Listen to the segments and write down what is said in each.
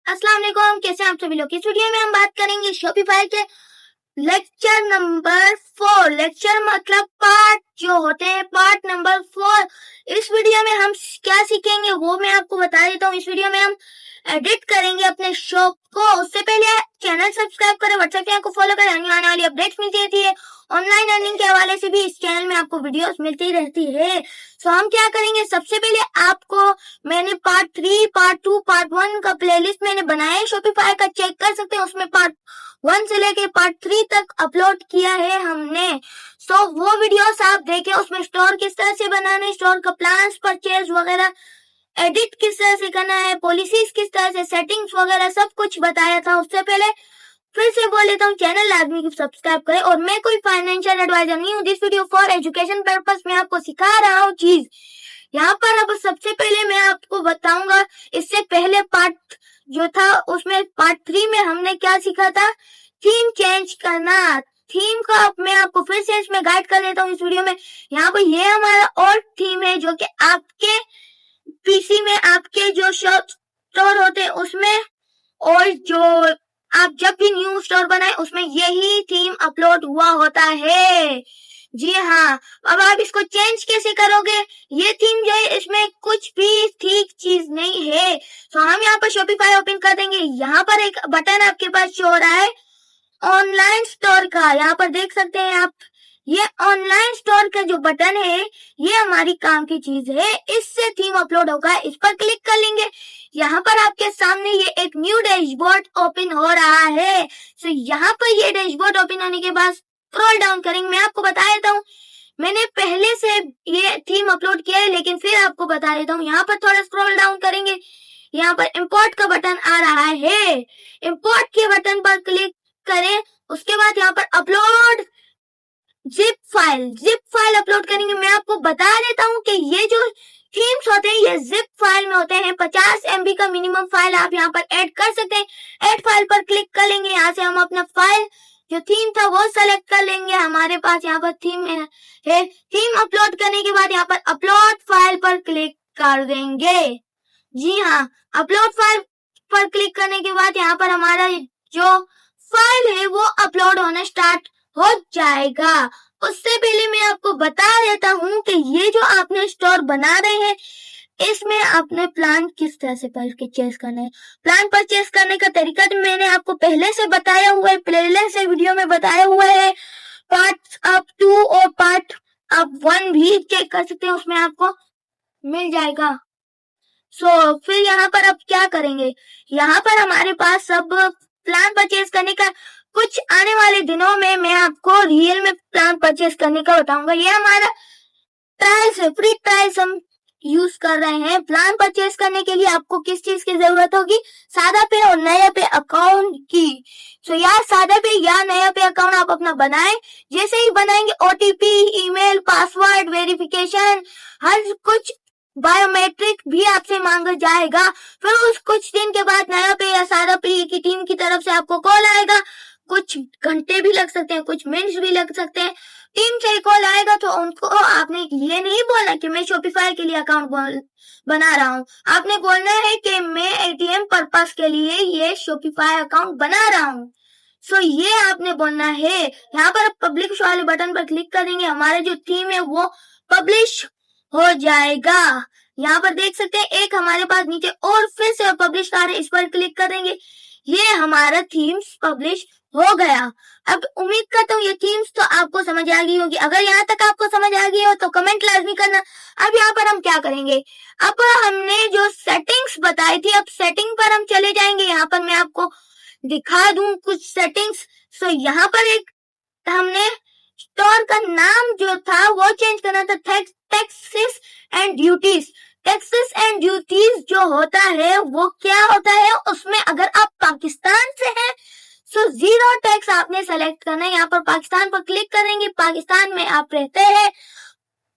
अस्सलाम वालेकुम, कैसे हैं आप सभी लोग। इस वीडियो में हम बात करेंगे शॉपिफाई के लेक्चर नंबर 4। लेक्चर मतलब पार्ट जो होते हैं, पार्ट नंबर 4। इस वीडियो में हम क्या सीखेंगे वो मैं आपको बता देता हूँ। इस वीडियो में हम एडिट करेंगे अपने शो को। उससे पहले चैनल सब्सक्राइब करें, व्हाट्सएप चैनल को फॉलो करें, आने वाली अपडेट्स मिलती रहती है। ऑनलाइन अर्निंग के हवाले से भी इस चैनल में आपको वीडियोस मिलती रहती है। तो हम क्या करेंगे, सबसे पहले आपको मैंने पार्ट 3, पार्ट 2, पार्ट 1 का प्लेलिस्ट मैंने बनाया है शॉपिफाई का, चेक कर सकते हैं। उसमें पार्ट 1 से लेके पार्ट 3 तक अपलोड किया है हमने। तो वो वीडियोस आप देखें, उसमें स्टोर किस तरह से बनाना है, स्टोर का प्लान्स, परचेज वगैरह, एडिट किस तरह से करना है, पॉलिसीज किस तरह से, सेटिंग्स वगैरह सब कुछ बताया था। उससे पहले फिर से बोल देता हूँ, चैनल आदमी को सब्सक्राइब करें। और मैं कोई फाइनेंशियल एडवाइजर नहीं हूँ, this video for education purpose में आपको सिखा रहा हूँ चीज। यहाँ पर अब सबसे पहले मैं आपको बताऊंगा, इससे पहले पार्ट जो था उसमें पार्ट 3 में हमने क्या सीखा था, थीम चेंज करना। थीम का अब मैं आपको फिर से इसमें गाइड कर देता हूँ इस वीडियो में। यहाँ पर ये हमारा ओल्ड थीम है जो कि आपके पीसी में आपके जो स्टोर होते हैं उसमें, और जो आप जब भी न्यू स्टोर बनाए उसमें यही थीम अपलोड हुआ होता है। जी हाँ, अब आप इसको चेंज कैसे करोगे, ये थीम जो है इसमें कुछ भी ठीक चीज नहीं है। तो हम यहाँ पर शॉपिफाई ओपन कर देंगे। यहाँ पर एक बटन आपके पास शो हो रहा है ऑनलाइन स्टोर का, यहाँ पर देख सकते हैं आप। ये ऑनलाइन स्टोर का जो बटन है ये हमारी काम की चीज है, इससे थीम अपलोड होगा। इस पर क्लिक कर लेंगे। यहाँ पर आपके सामने ये एक न्यू डैशबोर्ड ओपन हो रहा है। तो यहाँ पर ये डैशबोर्ड ओपन होने के बाद स्क्रॉल डाउन करेंगे। मैं आपको बता देता हूँ, मैंने पहले से ये थीम अपलोड किया है, लेकिन फिर आपको बता देता हूँ। यहाँ पर थोड़ा स्क्रॉल डाउन करेंगे, यहाँ पर इंपोर्ट का बटन आ रहा है। इंपोर्ट के बटन पर क्लिक करें। उसके बाद यहाँ पर अपलोड जिप फाइल अपलोड करेंगे। मैं आपको बता देता हूँ कि ये जो थीम्स होते हैं ये जिप फाइल में होते हैं। 50 MB का मिनिमम फाइल आप यहाँ पर ऐड कर सकते हैं। ऐड फाइल पर क्लिक कर लेंगे। यहाँ से हम अपना फाइल जो थीम था वो सेलेक्ट कर लेंगे। हमारे पास यहाँ पर थीम है। थीम अपलोड करने के बाद यहाँ पर अपलोड फाइल पर क्लिक कर देंगे। जी हाँ, अपलोड फाइल पर क्लिक करने के बाद यहाँ पर हमारा जो फाइल है वो अपलोड होना स्टार्ट हो जाएगा। उससे पहले मैं आपको बता देता हूँ कि ये जो आपने स्टोर बना रहे हैं इसमें आपने प्लान किस तरह से परचेज करना है। प्लान परचेज करने का तरीका तो मैंने आपको पहले से बताया हुआ है, प्लेलिस्ट से वीडियो में बताया हुआ है। पार्ट अप 2 और पार्ट अप 1 भी चेक कर सकते हैं, उसमें आपको मिल जाएगा। फिर यहाँ पर अब क्या करेंगे, यहाँ पर हमारे पास सब प्लान परचेज करने का कुछ आने वाले दिनों में मैं आपको रियल में प्लान परचेज करने का बताऊंगा। ये हमारा ट्रायल्स है, फ्री ट्रायल्स हम यूज कर रहे हैं। प्लान परचेज करने के लिए आपको किस चीज की जरूरत होगी, सादा पे और नया पे अकाउंट की। तो यार सादा पे या नया पे अकाउंट आप अपना बनाएं। जैसे ही बनाएंगे OTP, ईमेल, पासवर्ड, वेरिफिकेशन, हर कुछ बायोमेट्रिक भी आपसे मांगा जाएगा। फिर उस कुछ दिन के बाद नया पे या सादा पे की टीम की तरफ से आपको कॉल आएगा। कुछ घंटे भी लग सकते हैं, कुछ मिनट्स भी लग सकते हैं। टीम से कॉल आएगा तो उनको आपने ये नहीं बोलना कि मैं शॉपिफाई के लिए अकाउंट बना रहा हूँ। आपने बोलना है कि मैं ATM पर्पस के लिए ये शॉपिफाई अकाउंट बना रहा हूँ। ये आपने बोलना है। यहाँ पर पब्लिश वाले बटन पर क्लिक करेंगे, हमारा जो थीम है वो पब्लिश हो जाएगा। यहाँ पर देख सकते हैं एक हमारे पास नीचे और फिर से पब्लिश आ रहा है, इस पर क्लिक करेंगे। ये हमारा थीम्स पब्लिश हो गया। अब उम्मीद करता हूँ ये थीम्स तो आपको समझ आ गई होगी। अगर यहाँ तक आपको समझ आ गई हो तो कमेंट लाजमी करना। अब यहाँ पर हम क्या करेंगे, अब हमने जो सेटिंग्स बताई थी, अब सेटिंग पर हम चले जाएंगे। यहाँ पर मैं आपको दिखा दूं कुछ सेटिंग्स। यहाँ पर एक हमने स्टोर का नाम जो था वो चेंज करना था, taxes and duties. Taxes and duties जो होता है वो क्या होता है, उसमें अगर आप पाकिस्तान से हैं तो 0 टैक्स आपने सेलेक्ट करना है। यहाँ पर पाकिस्तान पर क्लिक करेंगे, पाकिस्तान में आप रहते हैं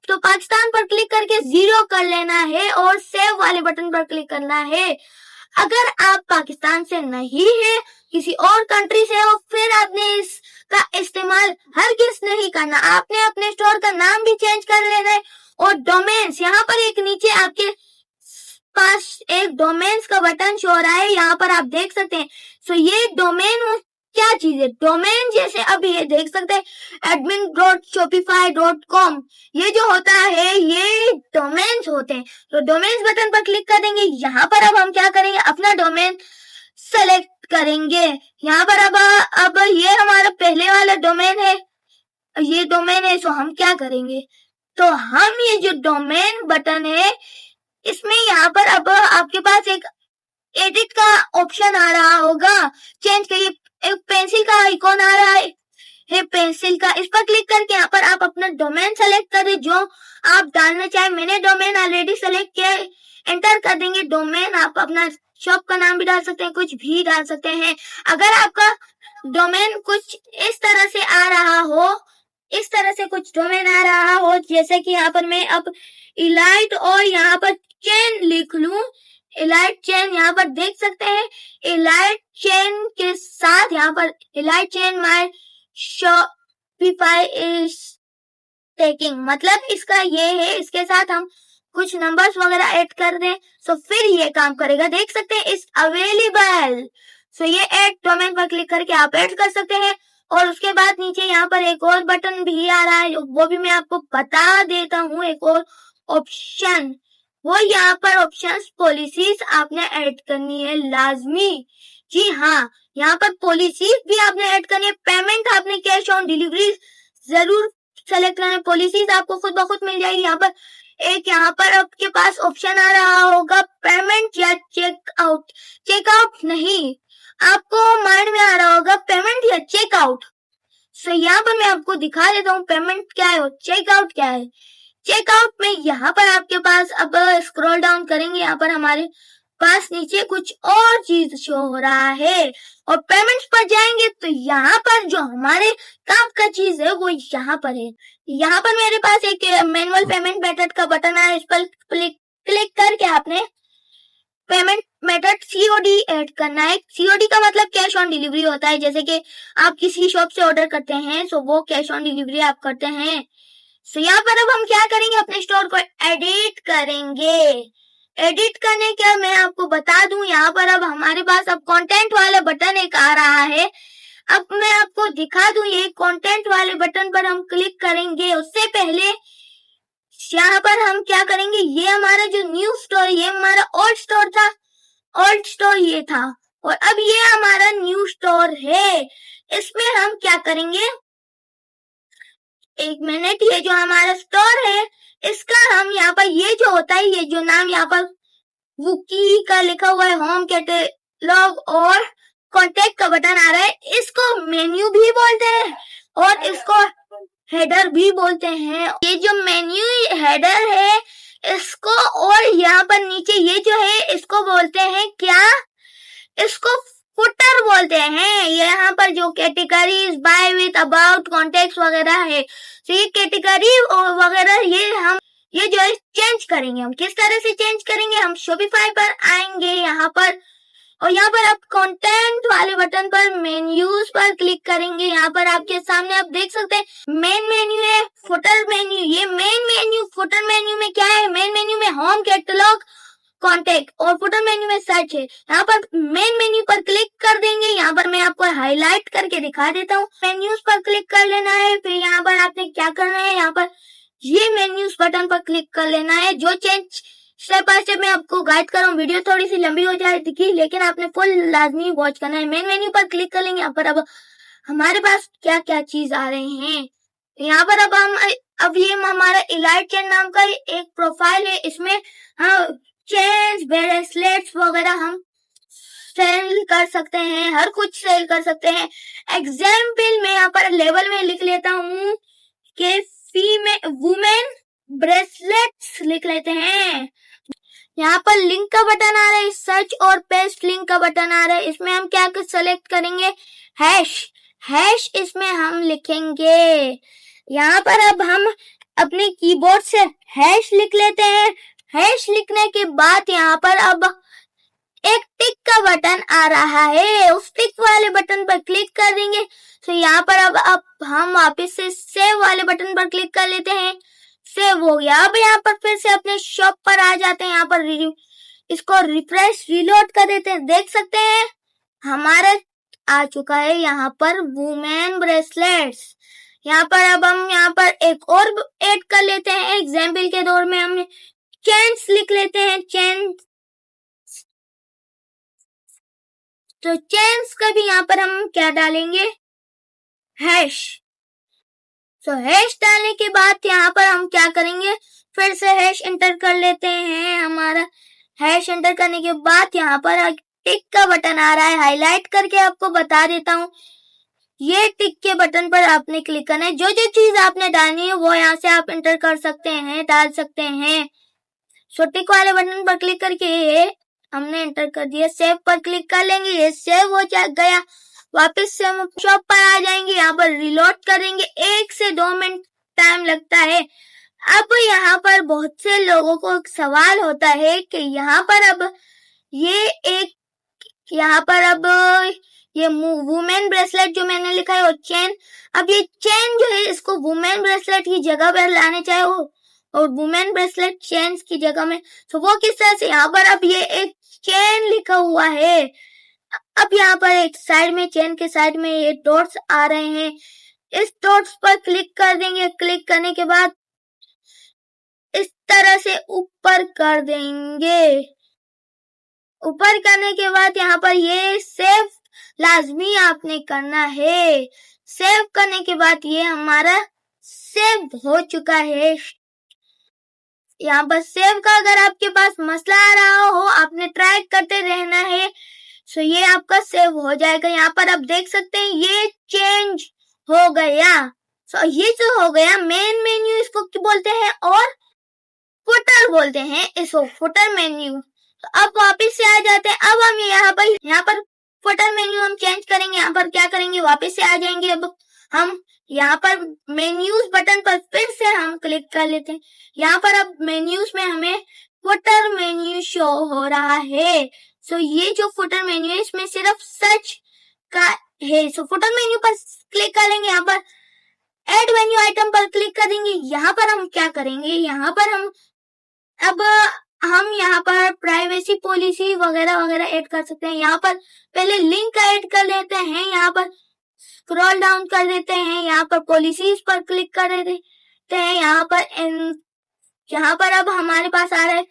तो पाकिस्तान पर क्लिक करके 0 कर लेना है और सेव वाले बटन पर क्लिक करना है। अगर आप पाकिस्तान से नहीं है, किसी और कंट्री से हो, फिर आपने इसका इस्तेमाल हरगिज़ नहीं करना। आपने अपने स्टोर का नाम भी चेंज कर लेना है। और डोमेन्स, यहाँ पर एक नीचे आपके पास एक डोमेन्स का बटन शो हो रहा है, यहाँ पर आप देख सकते हैं। सो ये डोमेन क्या चीज है? डोमेन जैसे अब ये देख सकते हैं admin.shopify.com, ये जो होता है ये डोमेन्स होते हैं। तो डोमेन्स बटन पर क्लिक कर देंगे। यहाँ पर अब हम क्या करेंगे, अपना डोमेन सेलेक्ट करेंगे। यहाँ पर अब ये हमारा पहले वाला डोमेन है, ये डोमेन है। सो हम क्या करेंगे, तो हम ये जो डोमेन बटन है इसमें यहाँ पर अब आपके पास एक एडिट का ऑप्शन आ रहा होगा, चेंज करिए, एक पेंसिल का आइकॉन आ रहा है पेंसिल का, इस पर क्लिक करके यहाँ पर आप अपना डोमेन सेलेक्ट करें जो आप डालना चाहे। मैंने डोमेन ऑलरेडी सेलेक्ट किया है, एंटर कर देंगे डोमेन। आप अपना शॉप का नाम भी डाल सकते हैं, कुछ भी डाल सकते हैं। अगर आपका डोमेन कुछ इस तरह से आ रहा हो, इस तरह से कुछ डोमेन आ रहा हो, जैसे कि यहाँ पर मैं अब इलाइट और यहाँ पर चेन लिख लूं, इलाइट चेन, यहाँ पर देख सकते हैं इलाइट चेन के साथ यहाँ पर elite chain my Shopify is taking, मतलब इसका ये है, इसके साथ हम कुछ नंबर्स वगैरह ऐड कर दें तो फिर ये काम करेगा। देख सकते हैं इस अवेलेबल। सो ये ऐड डोमेन पर क्लिक करके आप ऐड कर सकते हैं। और उसके बाद नीचे यहाँ पर एक और बटन भी आ रहा है, वो भी मैं आपको बता देता हूँ। एक और ऑप्शन, वो यहाँ पर ऑप्शंस पॉलिसीज आपने ऐड करनी है लाजमी। जी हाँ, यहाँ पर पॉलिसीज भी आपने ऐड करनी है। पेमेंट आपने कैश ऑन डिलीवरी जरूर सेलेक्ट करना है। पॉलिसीज आपको खुद ब खुद मिल जाएगी। यहाँ पर एक यहाँ पर आपके पास ऑप्शन आ रहा होगा पेमेंट या चेकआउट। चेकआउट नहीं, आपको माइंड में आ रहा होगा पेमेंट या चेकआउट। सो यहाँ पर मैं आपको दिखा देता हूँ पेमेंट क्या है और चेकआउट क्या है। चेकआउट में यहाँ पर आपके पास, अब स्क्रॉल डाउन करेंगे, यहाँ पर हमारे पास नीचे कुछ और चीज शो हो रहा है। और पेमेंट्स पर जाएंगे तो यहाँ पर जो हमारे काम का चीज है वो यहाँ पर है। यहाँ पर मेरे पास एक मैनुअल पेमेंट मेथड का बटन है, इस पर क्लिक करके आपने पेमेंट मेथड सीओडी ऐड करना है। सीओडी का मतलब कैश ऑन डिलीवरी होता है। जैसे कि आप किसी शॉप से ऑर्डर करते हैं तो वो कैश ऑन डिलीवरी आप करते हैं। सो यहाँ पर अब हम क्या करेंगे, अपने स्टोर को एडिट करेंगे। एडिट करने का मैं आपको बता दूं, यहाँ पर अब हमारे पास अब कंटेंट वाला बटन एक आ रहा है। अब मैं आपको दिखा दूं, ये कंटेंट वाले बटन पर हम क्लिक करेंगे। उससे पहले यहाँ पर हम क्या करेंगे, ये हमारा जो न्यू स्टोर, ये हमारा ओल्ड स्टोर था, ओल्ड स्टोर ये था, और अब ये हमारा न्यू स्टोर है। इसमें हम क्या करेंगे, एक मिनट, ये जो हमारा स्टोर है इसका हम यहाँ पर, ये जो होता है, ये जो नाम यहाँ पर वुकी का लिखा हुआ है, होम कैटलॉग और कॉन्टेक्ट का बटन आ रहा है, इसको मेन्यू भी बोलते हैं और इसको हेडर भी बोलते हैं। ये जो मेन्यू हेडर है इसको, और यहाँ पर नीचे ये जो है इसको बोलते हैं क्या, इसको फुटर बोलते हैं। यहाँ पर जो categories, by, with, about, contact वगैरह है, तो ये कैटेगरी वगैरह ये जो है चेंज करेंगे। हम किस तरह से चेंज करेंगे, हम शॉपिफाई पर आएंगे यहाँ पर, और यहाँ पर आप कंटेंट वाले बटन पर मेन्यूज पर क्लिक करेंगे। यहाँ पर आपके सामने आप देख सकते हैं मेन मेन्यू है, फुटर मेन्यू। ये मेन मेन्यू, फुटर मेन्यू में क्या है, मेन मेन्यू में होम कैटलॉग कॉन्टेक्ट और फुटर मेन्यू में सर्च है। यहाँ पर मेन मेन्यू पर क्लिक कर देंगे। यहाँ पर मैं आपको हाईलाइट करके दिखा देता हूँ। मेन्यूज पर क्लिक कर लेना है, फिर यहाँ पर आपने क्या करना है, यहाँ पर ये मेन्यूज बटन पर क्लिक कर लेना है। जो चेंज स्टेप बाय स्टेप मैं आपको गाइड कर रहा हूँ, वीडियो थोड़ी सी लंबी हो जाएगी लेकिन आपने फुल लाजमी वॉच करना है। मेन मेन्यू पर क्लिक कर लेंगे। यहाँ पर अब हमारे पास क्या क्या चीज आ रहे हैं, यहाँ पर अब ये हमारा इलाइट चेन नाम का एक प्रोफाइल है, इसमें हम चेन्स, ब्रेसलेट्स वगैरह हम सेल कर सकते हैं, हर कुछ सेल कर सकते हैं। एग्जाम्पल मैं यहाँ पर लेवल में लिख लेता हूँ कि वुमेन ब्रेसलेट्स लिख लेते हैं। यहाँ पर लिंक का बटन आ रहा है, सर्च और पेस्ट लिंक का बटन आ रहा है, इसमें हम क्या सेलेक्ट करेंगे, हैश इसमें हम लिखेंगे। यहाँ पर अब हम अपने कीबोर्ड से हैश लिख लेते हैं। हैश लिखने के बाद यहाँ पर अब एक टिक का बटन आ रहा है, उस टिक वाले बटन पर क्लिक कर देंगे। तो यहाँ पर अब हम वापस से सेव वाले बटन पर क्लिक कर लेते हैं। सेव हो गया। अब यहाँ पर फिर से अपने शॉप पर आ जाते हैं। यहाँ पर इसको रिफ्रेश रीलोड कर देते हैं। देख सकते हैं हमारा आ चुका है यहाँ पर वुमेन ब्रेसलेट्स। यहाँ पर अब हम यहाँ पर एक और ऐड कर लेते हैं। एग्जाम्पल के दौर में हमने चेन्स लिख लेते हैं, चेन्स। तो चेन्स का भी यहाँ पर हम क्या डालेंगे, हैश। तो हैश डालने के बाद यहाँ पर हम क्या करेंगे, फिर से हैश एंटर कर लेते हैं। हमारा हैश एंटर करने के बाद यहाँ पर टिक का बटन आ रहा है, हाईलाइट करके आपको बता देता हूँ। ये टिक के बटन पर आपने क्लिक करना है। जो जो चीज आपने डालनी है वो यहाँ से आप एंटर कर सकते हैं, डाल सकते हैं। सो टिक वाले बटन पर क्लिक करके हमने एंटर कर दिया। सेव पर क्लिक कर लेंगे, ये सेव हो गया। वापस से हम शॉप पर आ जाएंगे, यहाँ पर रिलोड करेंगे। 1 से 2 मिनट टाइम लगता है। अब यहाँ पर बहुत से लोगों को एक सवाल होता है कि यहाँ पर अब ये वुमेन ब्रेसलेट जो मैंने लिखा है वो चेन, अब ये चेन जो है इसको वुमेन ब्रेसलेट की जगह पर लाने चाहे हो और वुमेन ब्रेसलेट चेन की जगह में, तो वो किस तरह से, यहाँ पर अब ये एक चेन लिखा हुआ है। अब यहाँ पर एक साइड में, चेन के साइड में ये डॉट्स आ रहे हैं, इस डॉट्स पर क्लिक कर देंगे। क्लिक करने के बाद इस तरह से ऊपर कर देंगे। ऊपर करने के बाद यहाँ पर ये सेव लाजमी आपने करना है। सेव करने के बाद ये हमारा सेव हो चुका है। यहाँ पर सेव का अगर आपके पास मसला आ रहा हो, आपने ट्राई करते रहना है, तो ये आपका सेव हो जाएगा। यहाँ पर आप देख सकते हैं ये चेंज हो गया। तो ये जो हो गया, मेन मेन्यू इसको क्या बोलते हैं और फुटर बोलते हैं इसको, फुटर मेन्यू। तो अब वापस से आ जाते हैं। अब हम यहाँ पर फुटर मेन्यू हम चेंज करेंगे। यहाँ पर क्या करेंगे, वापस से आ जाएंगे। अब हम यहाँ पर मेन्यूज बटन पर फिर से हम क्लिक कर लेते हैं। यहाँ पर अब मेन्यूज में हमें फुटर मेन्यू शो हो रहा है। सो ये जो फुटर मेन्यू है इसमें सिर्फ सर्च का है। सो फुटर मेन्यू पर क्लिक करेंगे, यहाँ पर ऐड मेन्यू आइटम पर क्लिक करेंगे। यहाँ पर हम क्या करेंगे, यहाँ पर हम यहाँ पर प्राइवेसी पॉलिसी वगैरह वगैरह ऐड कर सकते हैं। यहाँ पर पहले लिंक ऐड कर लेते हैं, यहाँ पर स्क्रॉल डाउन कर देते हैं, यहाँ पर पॉलिसीज पर क्लिक कर देते हैं। यहाँ पर अब हमारे पास आ रहा है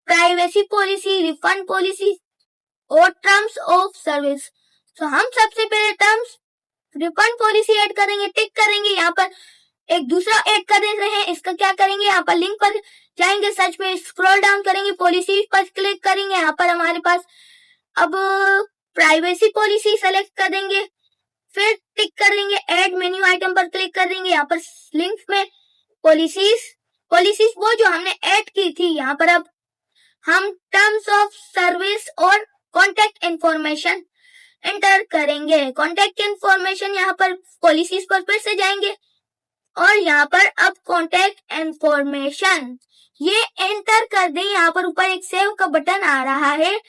प्राइवेसी पॉलिसी, रिफंड पॉलिसी और टर्म्स ऑफ सर्विस। तो हम सबसे पहले टर्म्स रिफंड पॉलिसी ऐड करेंगे, टिक करेंगे। यहाँ पर एक दूसरा ऐड कर देते हैं, इसका क्या करेंगे, यहाँ पर लिंक पर जाएंगे, सर्च पे स्क्रॉल डाउन करेंगे, पॉलिसी पर क्लिक करेंगे। यहाँ पर हमारे पास अब प्राइवेसी पॉलिसी सेलेक्ट कर देंगे, फिर टिक कर देंगे, ऐड मेन्यू आइटम पर क्लिक कर देंगे। यहाँ पर लिंक्स में पॉलिसीज वो जो हमने ऐड की थी, यहाँ पर अब हम टर्म्स ऑफ सर्विस और कॉन्टेक्ट इंफॉर्मेशन एंटर करेंगे। कॉन्टेक्ट इंफॉर्मेशन यहाँ पर पॉलिसीज पर फिर से जाएंगे और यहाँ पर अब कॉन्टेक्ट इंफॉर्मेशन ये एंटर कर दें। यहाँ पर ऊपर एक सेव का बटन आ रहा है,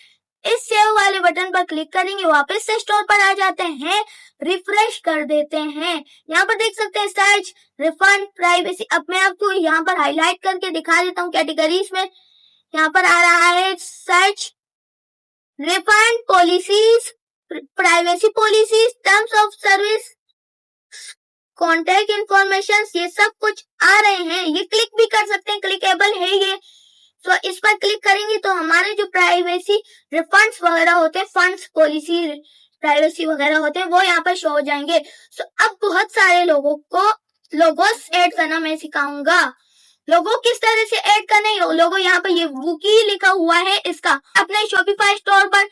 इस सेव वाले बटन पर क्लिक करेंगे, वापस से स्टोर पर आ जाते हैं, रिफ्रेश कर देते हैं। यहाँ पर देख सकते हैं सर्च, रिफंड, प्राइवेसी। अब मैं आपको यहाँ पर हाईलाइट करके दिखा देता हूँ कैटेगरीज में। यहाँ पर आ रहा है search, refund, policies, privacy policies, terms of service, contact information, ये सब कुछ आ रहे हैं। ये क्लिक भी कर सकते हैं, क्लिकेबल है ये। तो इस पर क्लिक करेंगे तो हमारे जो प्राइवेसी रिफंड्स वगैरह होते हैं, फंड्स, पॉलिसी, प्राइवेसी वगैरह होते हैं, वो यहाँ पर शो हो जाएंगे। तो अब बहुत सारे लोगों को लोगोस ऐड करना मैं सिखाऊंगा। लोगो किस तरह से ऐड करना है, लोगो यहाँ पर ये वुकी लिखा हुआ है, इसका अपने शॉपिफाई स्टोर पर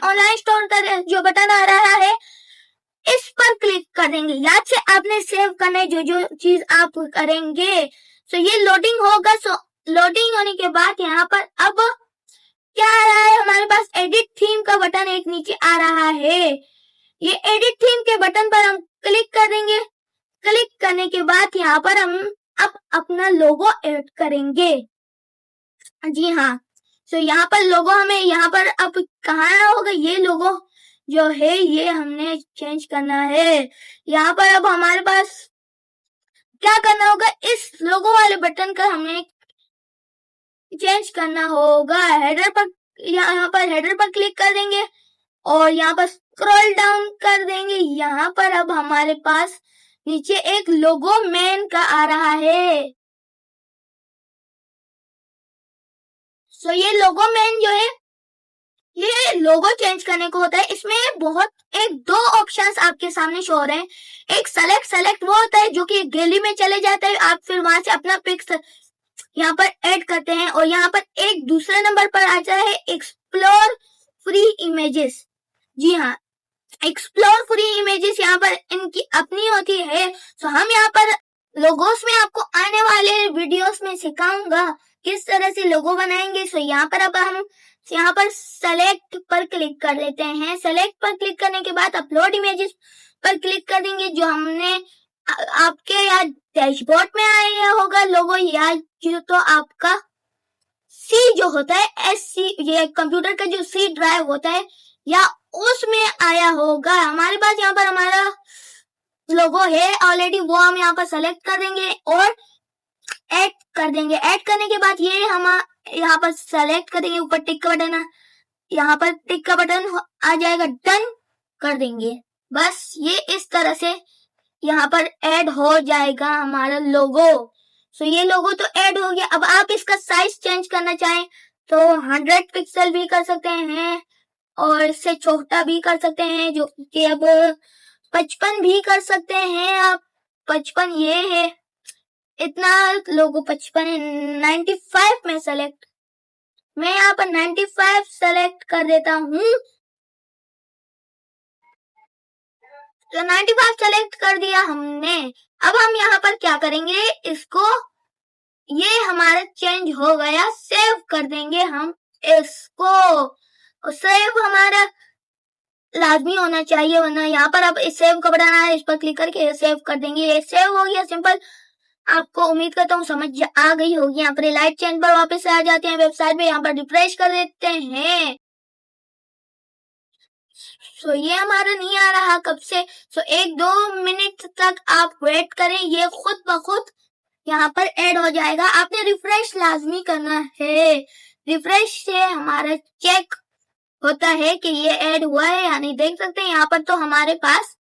ऑनलाइन स्टोर का जो बटन आ रहा है इस पर क्लिक करेंगे। याद से आपने सेव करना है जो जो चीज आप करेंगे। तो ये लोडिंग होगा। सो लोडिंग होने के बाद यहाँ पर अब क्या आ रहा है, हमारे पास एडिट थीम का बटन एक नीचे आ रहा है। ये एडिट थीम के बटन पर हम क्लिक कर देंगे। क्लिक करने के बाद यहाँ पर हम अब अपना लोगो ऐड करेंगे। जी हाँ, तो यहाँ पर लोगो हमें यहाँ पर अब कहाँ होगा, ये लोगो जो है ये हमने चेंज करना है। यहाँ पर अब हमारे पास क्या करना होगा, इस लोगो वाले बटन का हमने चेंज करना होगा। हेडर पर यहाँ पर हेडर पर क्लिक कर देंगे और यहाँ पर स्क्रॉल डाउन कर देंगे। यहाँ पर अब हमारे पास नीचे एक लोगो मैन का आ रहा है। सो ये लोगो मैन जो है, ये लोगो चेंज करने को होता है। इसमें बहुत दो ऑप्शंस आपके सामने शो हो रहे हैं। एक सेलेक्ट वो होता है जो कि गैलरी में चले जाता है, आप फिर वहां से अपना पिक्स यहाँ पर ऐड करते हैं। और यहाँ पर एक दूसरे नंबर पर आता है एक्सप्लोर फ्री इमेजेस। जी हाँ, एक्सप्लोर फ्री इमेजेस यहाँ पर इनकी अपनी होती है। तो हम यहाँ पर लोगोस में आपको आने वाले वीडियोस में सिखाऊंगा किस तरह से लोगो बनाएंगे। सो यहाँ पर अब हम यहाँ पर सेलेक्ट पर क्लिक कर लेते हैं। सेलेक्ट पर क्लिक करने के बाद अपलोड इमेजेस पर क्लिक कर देंगे। जो हमने आपके यहाँ डैशबोर्ड में आया होगा लोगो, या जो तो आपका सी जो होता है SC, ये कंप्यूटर का जो C ड्राइव होता है या उसमें आया होगा। हमारे पास यहाँ पर हमारा लोगो है ऑलरेडी, वो हम यहाँ पर सेलेक्ट कर देंगे और ऐड कर देंगे। ऐड करने के बाद ये हम यहाँ पर सेलेक्ट करेंगे, ऊपर टिक का बटन, यहाँ पर टिक का बटन आ जाएगा, डन कर देंगे। बस ये इस तरह से यहाँ पर ऐड हो जाएगा हमारा लोगो। सो ये लोगो तो ऐड हो गया। अब आप इसका साइज चेंज करना चाहें तो 100 पिक्सल भी कर सकते हैं और इससे छोटा भी कर सकते हैं, जो कि अब 55 भी कर सकते हैं आप। 55 ये है, इतना लोगो 55 है। 95 में सेलेक्ट, मैं यहाँ पर 95 सेलेक्ट कर देता हूँ। तो 95 सेलेक्ट कर दिया हमने। अब हम यहाँ पर क्या करेंगे, इसको, ये हमारा चेंज हो गया, सेव कर देंगे हम इसको। सेव हमारा लाजमी होना चाहिए, वरना यहाँ पर अब इस सेव का बटन है, इस पर क्लिक करके सेव कर देंगे। ये सेव हो गया, सिंपल। आपको उम्मीद करता हूँ समझ आ गई होगी। यहाँ पर लाइट चेंज पर वापस आ जाते हैं वेबसाइट पे, यहाँ पर रिफ्रेश कर देते हैं। सो ये हमारा नहीं आ रहा कब से। सो 1-2 मिनट तक आप वेट करें, ये खुद ब खुद यहाँ पर ऐड हो जाएगा। आपने रिफ्रेश लाजमी करना है। रिफ्रेश से हमारा चेक होता है कि ये ऐड हुआ है या नहीं। देख सकते हैं यहाँ पर तो हमारे पास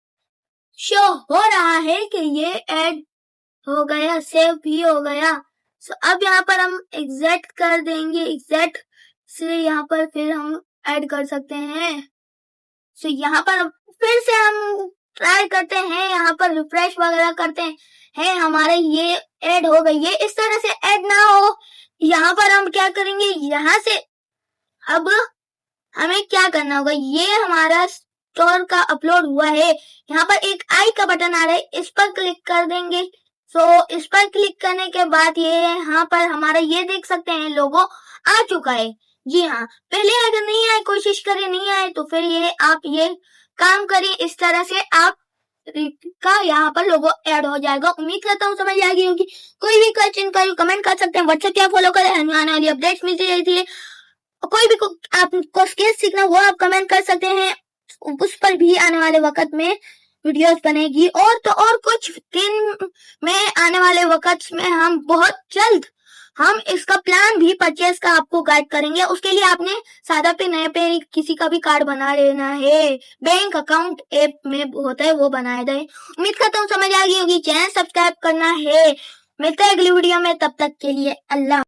शो हो रहा है कि ये ऐड हो गया, सेव भी हो गया। सो अब यहाँ पर हम एग्जैक्ट कर देंगे, एग्जैक्ट से यहाँ पर फिर हम ऐड कर सकते हैं। सो यहाँ पर फिर से हम ट्राई करते हैं, यहाँ पर रिफ्रेश वगैरह करते हैं, हमारे ये ऐड हो गई है। इस तरह से ऐड ना हो, यहाँ पर हम क्या करेंगे, यहाँ से अब हमें क्या करना होगा, ये हमारा स्टोर का अपलोड हुआ है, यहाँ पर एक आई का बटन आ रहा है, इस पर क्लिक कर देंगे। सो इस पर क्लिक करने के बाद ये यहाँ पर हमारा ये देख सकते हैं लोगो आ चुका है। जी हाँ, पहले अगर नहीं आए, कोशिश करें नहीं आए तो फिर ये आप ये काम करें, इस तरह से आप का यहाँ पर लोगो ऐड हो जाएगा। उम्मीद करता हूँ समझ आ गई होगी। कोई भी क्वेश्चन का कमेंट कर सकते हैं, व्हाट्सएप क्या फॉलो करें, आने वाली अपडेट्स मिलती रहती है। कोई भी आपको स्किल सीखना वो आप कमेंट कर सकते हैं, उस पर भी आने वाले वक्त में वीडियोस बनेगी। और तो और कुछ दिन में आने वाले वक्त में हम बहुत जल्द हम इसका प्लान भी परचेज का आपको गाइड करेंगे। उसके लिए आपने सादा पे नए पे किसी का भी कार्ड बना लेना है, बैंक अकाउंट ऐप में होता है वो बनाए दे। उम्मीद करता हूँ समझ आ गई होगी। चैनल सब्सक्राइब करना है। मिलते हैं अगली वीडियो में, तब तक के लिए अल्लाह।